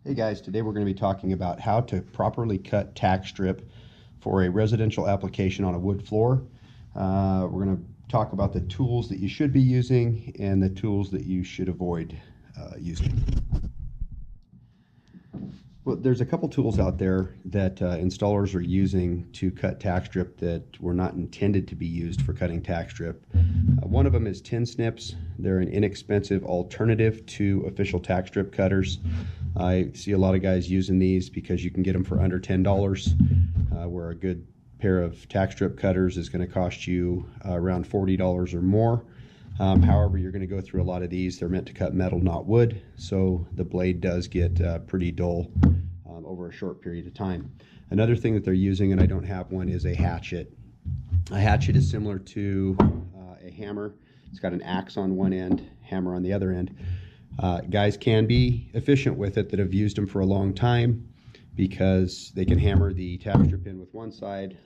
Hey guys, today we're going to be talking about how to properly cut tack strip for a residential application on a wood floor. We're going to talk about the tools that you should be using and the tools that you should avoid using. Well, there's a couple tools out there that installers are using to cut tack strip that were not intended to be used for cutting tack strip. One of them is tin snips. They're an inexpensive alternative to official tack strip cutters. I see a lot of guys using these because you can get them for under $10, where a good pair of tack strip cutters is going to cost you around $40 or more. However, you're going to go through a lot of these. They're meant to cut metal, not wood, so the blade does get pretty dull over a short period of time. Another thing that they're using, and I don't have one, is a hatchet. A hatchet is similar to a hammer. It's got an axe on one end, hammer on the other end. Guys can be efficient with it that have used them for a long time because they can hammer the tack strip in with one side,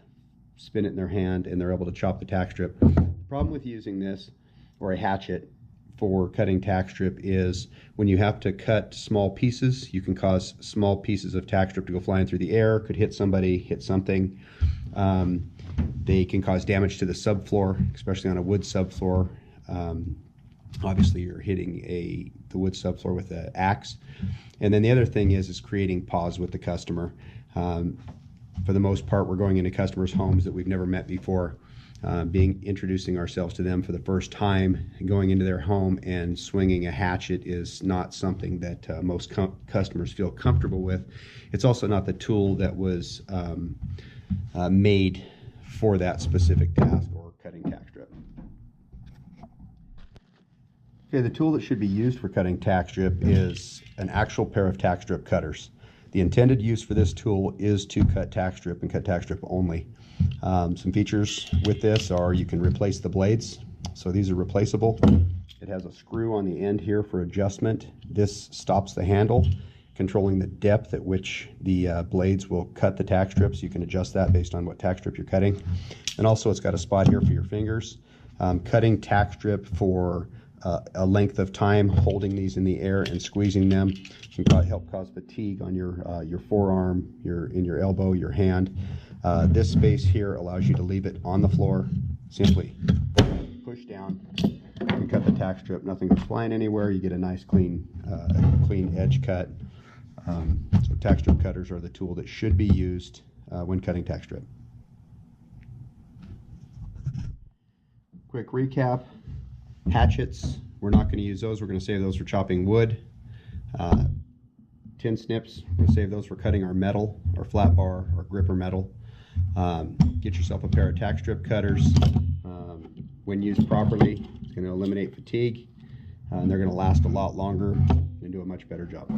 spin it in their hand, and they're able to chop the tack strip. The problem with using this or a hatchet for cutting tack strip is when you have to cut small pieces, you can cause small pieces of tack strip to go flying through the air, could hit somebody, hit something. They can cause damage to the subfloor, especially on a wood subfloor. Obviously you're hitting the wood subfloor with an axe. And then the other thing is creating pause with the customer. For the most part, we're going into customers' homes that we've never met before, introducing ourselves to them for the first time, going into their home and swinging a hatchet is not something that most customers feel comfortable with. It's also not the tool that was made for that specific task or cutting tack strip. Okay, the tool that should be used for cutting tack strip is an actual pair of tack strip cutters. The intended use for this tool is to cut tack strip and cut tack strip only. Some features with this are you can replace the blades, so these are replaceable. It has a screw on the end here for adjustment. This stops the handle, controlling the depth at which the blades will cut the tack strips. You can adjust that based on what tack strip you're cutting. And also it's got a spot here for your fingers. Cutting tack strip for a length of time, holding these in the air and squeezing them can help cause fatigue on your forearm, in your elbow, your hand. This space here allows you to leave it on the floor. Simply push down and cut the tack strip. Nothing goes flying anywhere. You get a nice clean edge cut. So tack strip cutters are the tool that should be used when cutting tack strip. Quick recap. Hatchets, we're not going to use those. We're going to save those for chopping wood. Tin snips, we're going to save those for cutting our metal, our flat bar, our gripper metal. Get yourself a pair of tack strip cutters. When used properly, it's going to eliminate fatigue, and they're going to last a lot longer and do a much better job.